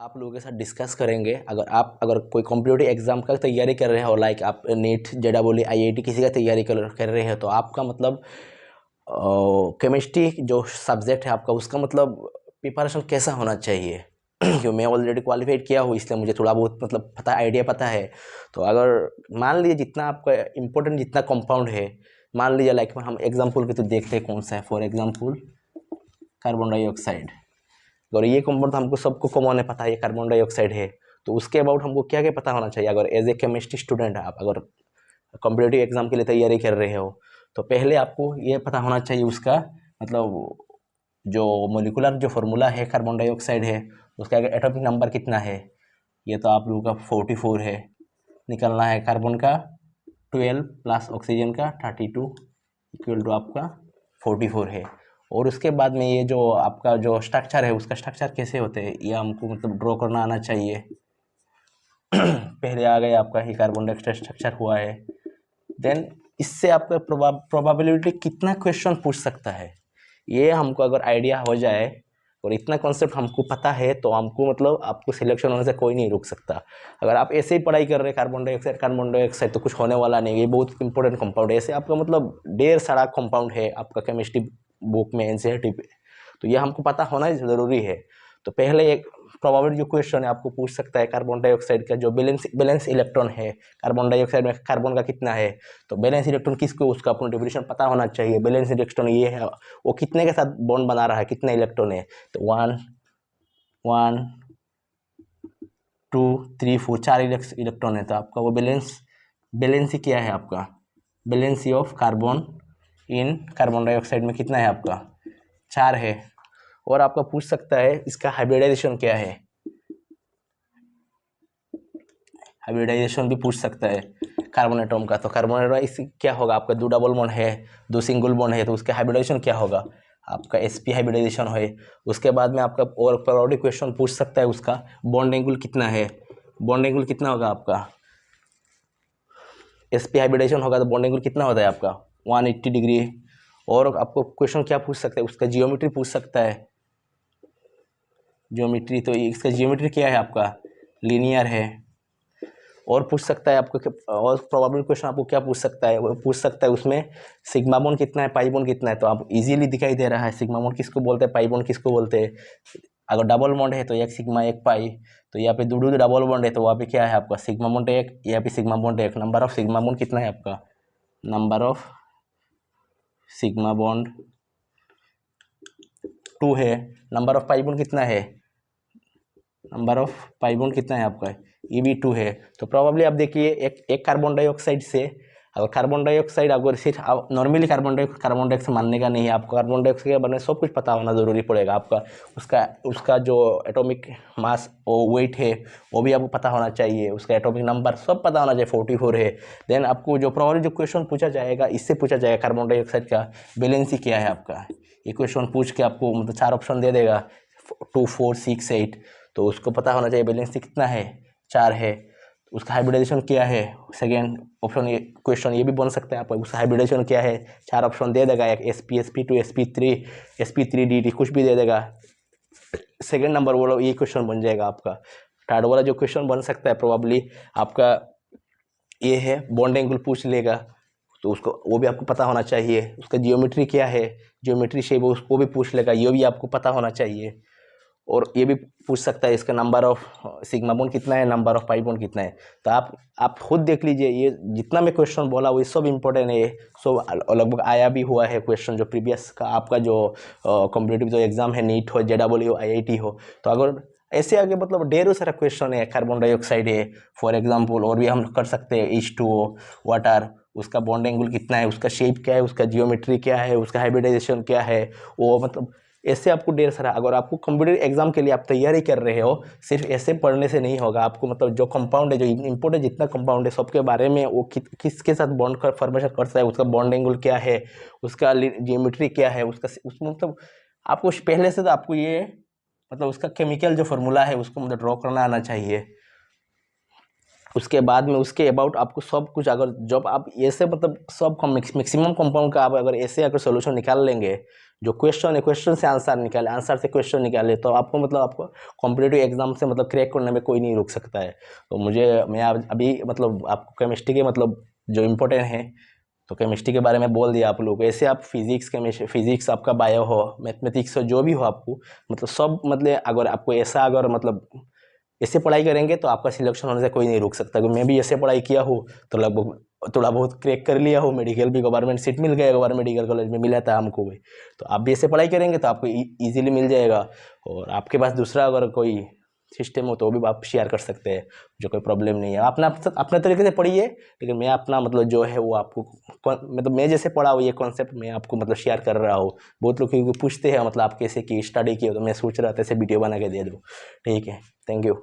आप लोगों के साथ डिस्कस करेंगे। अगर कोई कॉम्पिटिटिव एग्जाम का तैयारी कर रहे हो, लाइक आप नीट JEE IIT किसी का तैयारी कर रहे हो, तो आपका मतलब केमिस्ट्री जो सब्जेक्ट है आपका, उसका मतलब प्रिपरेशन कैसा होना चाहिए। क्योंकि मैं ऑलरेडी क्वालिफाइड किया हूँ, इसलिए मुझे थोड़ा बहुत मतलब आइडिया पता है। तो अगर मान लीजिए जितना आपका इम्पोर्टेंट जितना कंपाउंड है, मान लीजिए लाइक हम एग्जाम्पल के तो देखते हैं कौन सा है। For example carbon dioxide. अगर ये कंपाउंड हमको सबको कॉमन है, पता है ये कार्बन डाइऑक्साइड है, तो उसके अबाउट हमको क्या क्या पता होना चाहिए। अगर एज ए केमिस्ट्री स्टूडेंट आप अगर कॉम्पिटिटिव एग्जाम के लिए तैयारी कर रहे हो, तो पहले आपको ये पता होना चाहिए उसका मतलब जो मोलिकुलर जो फार्मूला है कार्बन डाइऑक्साइड है, उसका एटॉमिक नंबर कितना है। ये तो आप लोगों का 44 है, निकलना है कार्बन का 12 प्लस ऑक्सीजन का 32 इक्वल टू आपका 44 है। और उसके बाद में ये जो आपका जो स्ट्रक्चर है, उसका स्ट्रक्चर कैसे होते हैं ये हमको मतलब ड्रॉ करना आना चाहिए। पहले आ गया आपका ही कार्बन डाइऑक्साइड स्ट्रक्चर हुआ है। देन इससे आपका प्रोबेबिलिटी कितना क्वेश्चन पूछ सकता है, ये हमको अगर आइडिया हो जाए और इतना कॉन्सेप्ट हमको पता है, तो हमको मतलब आपको सिलेक्शन होने से कोई नहीं रोक सकता। अगर आप ऐसे ही पढ़ाई कर रहे हैं कार्बन डाइऑक्साइड तो कुछ होने वाला नहीं, ये बहुत इंपॉर्टेंट कंपाउंड है। ऐसे आपका मतलब ढेर सारा कंपाउंड है आपका केमिस्ट्री बुक में NCERT पे, तो ये हमको पता होना ज़रूरी है। तो पहले एक प्रोबेबिलिटी जो क्वेश्चन है आपको पूछ सकता है कार्बन डाइऑक्साइड का जो बैलेंस इलेक्ट्रॉन है, कार्बन डाइऑक्साइड में कार्बन का कितना है, तो बैलेंस इलेक्ट्रॉन किसको, उसका अपना डेफिनेशन पता होना चाहिए। बैलेंस इलेक्ट्रॉन ये है, वो कितने के साथ बॉन्ड बना रहा है, कितने इलेक्ट्रॉन है, तो 1 1 2 3 4 4 इलेक्ट्रॉन है। तो आपका वो बैलेंस ही क्या है आपका, balance of carbon in carbon dioxide में कितना है आपका 4 है। और आपका पूछ सकता है इसका हाइब्रिडाइजेशन क्या है, हाइब्रिडाइजेशन भी पूछ सकता है कार्बन एटॉम का। तो कार्बन एटॉम इस क्या होगा आपका, 2 डबल बॉन्ड है, 2 सिंगल बॉन्ड है, तो उसका हाइब्रिडाइजेशन क्या होगा आपका sp हाइब्रिडाइजेशन है। उसके बाद में आपका और पीरियोडिक क्वेश्चन पूछ सकता है उसका बॉन्ड एंगल कितना है, बॉन्ड एंगल कितना होगा आपका, sp हाइब्रिडाइजेशन होगा तो बॉन्ड एंगल कितना होता है आपका 180 डिग्री। और आपको क्वेश्चन क्या पूछ सकता है, उसका जियोमेट्री पूछ सकता है, ज्योमेट्री। तो इसका जियोमेट्री क्या है आपका लीनियर है। और पूछ सकता है आपको और प्रोबेबल क्वेश्चन आपको क्या पूछ सकता है, वो पूछ सकता है उसमें सिग्मा बॉन्ड कितना है, पाई बॉन्ड कितना है। तो आप इजीली दिखाई दे रहा है सिग्मा बॉन्ड किसको बोलते हैं, पाई बॉन्ड किसको बोलते हैं। अगर डबल बॉन्ड है तो एक सिग्मा एक पाई, तो यहाँ पे दो डबल बॉन्ड है तो वहाँ पे क्या है आपका सिग्मा बॉन्ड एक, यहाँ पे सिग्मा बॉन्ड एक। नंबर ऑफ सिग्मा बॉन्ड कितना है आपका, नंबर ऑफ सिग्मा बॉन्ड 2 है। नंबर ऑफ पाई बॉन्ड कितना है, नंबर ऑफ पाई बॉन्ड कितना है आपका, ये भी 2 है। तो प्रॉब्लली आप देखिए एक कार्बन डाइऑक्साइड से, अगर कार्बन डाइऑक्साइड अगर सिर्फ आप नॉर्मली कार्बन डाइऑक्साइड मानने का नहीं है, आपको कार्बन डाइऑक्साइड के बारे में सब कुछ पता होना ज़रूरी पड़ेगा आपका। उसका जो एटॉमिक मास और वेट है वो भी आपको पता होना चाहिए, उसका एटॉमिक नंबर सब पता होना चाहिए 44 है। देन आपको जो प्रॉब्लली जो क्वेश्चन पूछा जाएगा, इससे पूछा जाएगा कार्बन डाइऑक्साइड का बैलेंस क्या है आपका। ये क्वेश्चन पूछ के आपको मतलब 4 ऑप्शन दे देगा 2 4 6 8, तो उसको पता होना चाहिए बैलेंस कितना है 4 है। उसका हाइब्रिडाइजेशन क्या है, सेकेंड ऑप्शन ये क्वेश्चन ये भी बन सकता है आपका, उसका हाइब्रिडाइजेशन क्या है, 4 ऑप्शन दे देगा, एक sp2 sp3 sp3dt कुछ भी दे देगा। सेकेंड नंबर वाला ये क्वेश्चन बन जाएगा आपका। थर्ड वाला जो क्वेश्चन बन सकता है प्रोबेबली आपका ये है बॉन्ड एंगल पूछ लेगा, तो उसको वो भी आपको पता होना चाहिए। उसका जियोमेट्री क्या है, जियोमेट्री शेप उसको भी पूछ लेगा, ये भी आपको पता होना चाहिए। और ये भी पूछ सकता है इसका नंबर ऑफ सिग्मा बॉन्ड कितना है, नंबर ऑफ पाई बॉन्ड कितना है। तो आप खुद देख लीजिए, ये जितना मैं क्वेश्चन बोला वो सब इंपॉर्टेंट है, सब लगभग आया भी हुआ है क्वेश्चन जो प्रीवियस का आपका जो कॉम्पिटिटिव जो एग्जाम है नीट हो JEE हो IIT हो। तो अगर ऐसे आगे मतलब ढेरों सारा क्वेश्चन है, कार्बन डाइऑक्साइड है फॉर एग्जाम्पल, और भी हम कर सकते हैं H2O वाटर, उसका बॉन्ड एंगल कितना है, उसका शेप क्या है, उसका जियोमेट्री क्या है, उसका हाइब्रिडाइजेशन क्या है, वो मतलब ऐसे आपको ढेर सारा। अगर आपको कंप्यूटर एग्जाम के लिए आप तैयारी कर रहे हो, सिर्फ ऐसे पढ़ने से नहीं होगा, आपको मतलब जो कंपाउंड है, जो इंपॉर्टेंट जितना कंपाउंड है सबके बारे में, वो किसके साथ बॉन्ड कर फॉर्मेशन करता है, उसका बॉन्ड एंगल क्या है, उसका जियोमेट्री क्या है, उसमें मतलब आपको पहले से तो आपको ये मतलब उसका केमिकल जो फार्मूला है उसको मतलब ड्रॉ करना आना चाहिए। उसके बाद में उसके अबाउट आपको सब कुछ, अगर जब आप ऐसे मतलब सब मैक्सिमम कंपाउंड का आप अगर ऐसे अगर सोल्यूशन निकाल लेंगे, जो क्वेश्चन है क्वेश्चन से आंसर निकाले, आंसर से क्वेश्चन निकाले, तो आपको मतलब आपको कॉम्पिटिटिव एग्जाम से मतलब क्रैक करने में कोई नहीं रोक सकता है। तो मैं अभी मतलब आपको केमिस्ट्री के मतलब जो इम्पोर्टेंट है तो केमिस्ट्री के बारे में बोल दिया आप लोगों को। ऐसे आप फिजिक्स आपका बायो हो, मैथमेटिक्स हो, जो भी हो आपको मतलब सब मतलब अगर आपको ऐसा अगर मतलब ऐसे पढ़ाई करेंगे तो आपका सिलेक्शन होने से कोई नहीं रोक सकता। क्योंकि मैं भी ऐसे पढ़ाई किया हूँ तो लगभग थोड़ा बहुत क्रैक कर लिया हूँ, मेडिकल भी गवर्नमेंट सीट मिल गया, गवर्नमेंट मेडिकल कॉलेज में मिला था हमको भी। तो आप भी ऐसे पढ़ाई करेंगे तो आपको ईजिली मिल जाएगा। और आपके पास दूसरा अगर कोई सिस्टम हो तो भी आप शेयर कर सकते हैं, जो कोई प्रॉब्लम नहीं है। अपना अपने तरीके से पढ़िए, लेकिन मैं अपना मतलब जो है वो आपको मतलब मैं जैसे पढ़ा हूँ ये कॉन्सेप्ट मैं आपको मतलब शेयर कर रहा हूँ। बहुत लोग क्योंकि पूछते हैं मतलब आप कैसे की स्टडी किए, तो मैं सोच रहा था ऐसे वीडियो बना के दे दूँ। ठीक है, थैंक यू।